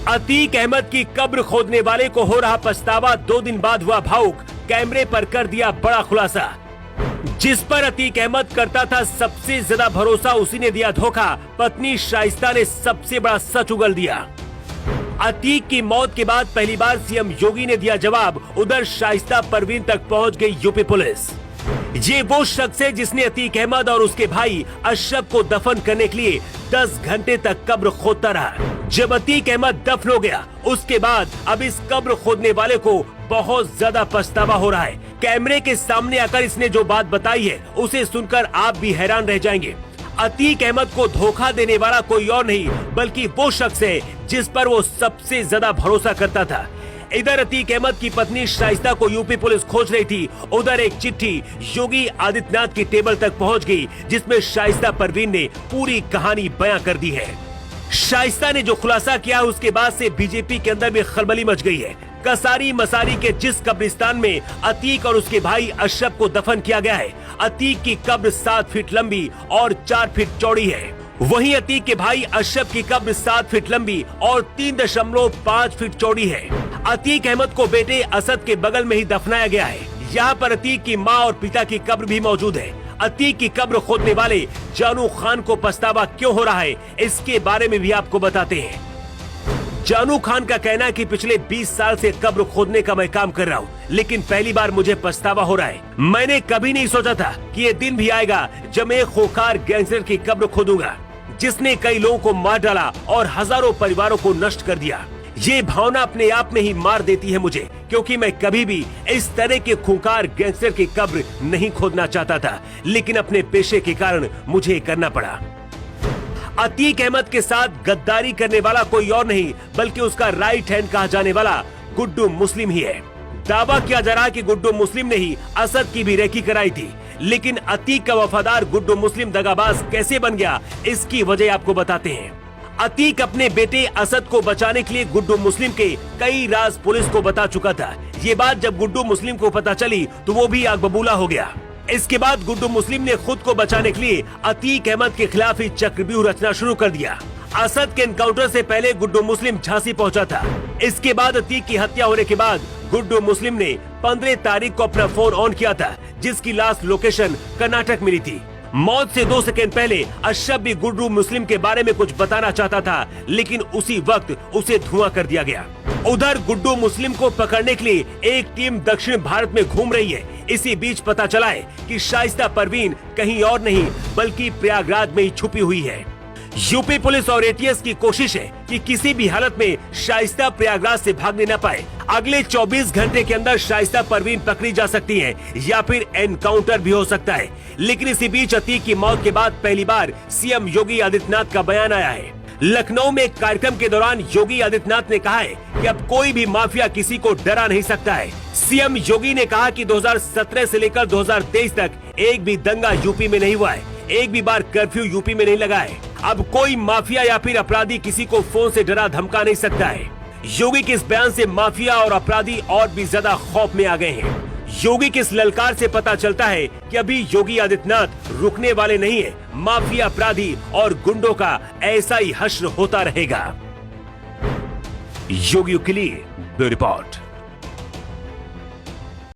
अतीक अहमद की कब्र खोदने वाले को हो रहा पछतावा, 2 दिन बाद हुआ भावुक, कैमरे पर कर दिया बड़ा खुलासा। जिस पर अतीक अहमद करता था सबसे ज्यादा भरोसा, उसी ने दिया धोखा। पत्नी शाइस्ता ने सबसे बड़ा सच उगल दिया। अतीक की मौत के बाद पहली बार सीएम योगी ने दिया जवाब। उधर शाइस्ता परवीन तक पहुंच गई यूपी पुलिस। ये वो शख्स है जिसने अतीक अहमद और उसके भाई अशरफ को दफन करने के लिए 10 घंटे तक कब्र खोदता रहा। जब अतीक अहमद दफन हो गया, उसके बाद अब इस कब्र खोदने वाले को बहुत ज्यादा पछतावा हो रहा है। कैमरे के सामने आकर इसने जो बात बताई है, उसे सुनकर आप भी हैरान रह जाएंगे। अतीक अहमद को धोखा देने वाला कोई और नहीं, बल्कि वो शख्स है जिस पर वो सबसे ज्यादा भरोसा करता था। इधर अतीक अहमद की पत्नी शाइस्ता को यूपी पुलिस खोज रही थी। उधर एक चिट्ठी योगी आदित्यनाथ की टेबल तक पहुंच गई, जिसमें शाइस्ता परवीन ने पूरी कहानी बयां कर दी है। शाइस्ता ने जो खुलासा किया, उसके बाद से बीजेपी के अंदर भी खलबली मच गई है। कसारी मसारी के जिस कब्रिस्तान में अतीक और उसके भाई अशरफ को दफन किया गया है, अतीक की कब्र 7 फीट लंबी और 4 फीट चौड़ी है। वहीं अतीक के भाई अशरफ की कब्र 7 फीट लंबी और 3.5 फीट चौड़ी है। अतीक अहमद को बेटे असद के बगल में ही दफनाया गया है। यहाँ पर अतीक की माँ और पिता की कब्र भी मौजूद है। अतीक की कब्र खोदने वाले जानू खान को पछतावा क्यों हो रहा है, इसके बारे में भी आपको बताते हैं। जानू खान का कहना है कि पिछले 20 साल से कब्र खोदने का मैं काम कर रहा हूँ, लेकिन पहली बार मुझे पछतावा हो रहा है। मैंने कभी नहीं सोचा था कि ये दिन भी आएगा जब मैं खूंखार गैंगस्टर की कब्र खोदूंगा, जिसने कई लोगों को मार डाला और हजारों परिवारों को नष्ट कर दिया। ये भावना अपने आप में ही मार देती है मुझे, क्योंकि मैं कभी भी इस तरह के खूंखार गैंगस्टर की कब्र नहीं खोदना चाहता था, लेकिन अपने पेशे के कारण मुझे करना पड़ा। अतीक अहमद के साथ गद्दारी करने वाला कोई और नहीं, बल्कि उसका राइट हैंड कहा जाने वाला गुड्डू मुस्लिम ही है। दावा किया जा रहा है कि गुड्डू मुस्लिम ने ही असद की भी रेकी कराई थी, लेकिन अतीक का वफादार गुड्डू मुस्लिम दगाबाज कैसे बन गया, इसकी वजह आपको बताते हैं। अतीक अपने बेटे असद को बचाने के लिए गुड्डू मुस्लिम के कई राज पुलिस को बता चुका था। ये बात जब गुड्डू मुस्लिम को पता चली तो वो भी आग बबूला हो गया। इसके बाद गुड्डू मुस्लिम ने खुद को बचाने के लिए अतीक अहमद के खिलाफ ही चक्रव्यूह रचना शुरू कर दिया। असद के एनकाउंटर से पहले गुड्डू मुस्लिम झांसी पहुंचा था। इसके बाद अतीक की हत्या होने के बाद गुड्डू मुस्लिम ने 15 तारीख को अपना फोन ऑन किया था, जिसकी लास्ट लोकेशन कर्नाटक मिली थी। मौत से 2 सेकंड पहले अशरफ भी गुड्डू मुस्लिम के बारे में कुछ बताना चाहता था, लेकिन उसी वक्त उसे धुआं कर दिया गया। उधर गुड्डू मुस्लिम को पकड़ने के लिए एक टीम दक्षिण भारत में घूम रही है। इसी बीच पता चला है कि शाइस्ता परवीन कहीं और नहीं, बल्कि प्रयागराज में ही छुपी हुई है। यूपी पुलिस और एटीएस की कोशिश है कि किसी भी हालत में शाइस्ता प्रयागराज से भागने न पाए। अगले 24 घंटे के अंदर शाइस्ता परवीन पकड़ी जा सकती है या फिर एनकाउंटर भी हो सकता है। लेकिन इसी बीच अतीक की मौत के बाद पहली बार सीएम योगी आदित्यनाथ का बयान आया है। लखनऊ में एक कार्यक्रम के दौरान योगी आदित्यनाथ ने कहा है कि अब कोई भी माफिया किसी को डरा नहीं सकता है। सीएम योगी ने कहा कि 2017 से लेकर 2023 तक एक भी दंगा यूपी में नहीं हुआ है, एक भी बार कर्फ्यू यूपी में नहीं लगा है। अब कोई माफिया या फिर अपराधी किसी को फोन से डरा धमका नहीं सकता है। योगी के इस बयान से माफिया और अपराधी और भी ज्यादा खौफ में आ गए हैं। योगी के इस ललकार से पता चलता है कि अभी योगी आदित्यनाथ रुकने वाले नहीं है। माफिया, अपराधी और गुंडों का ऐसा ही हश्र होता रहेगा। योगी के लिए ब्यूरो रिपोर्ट।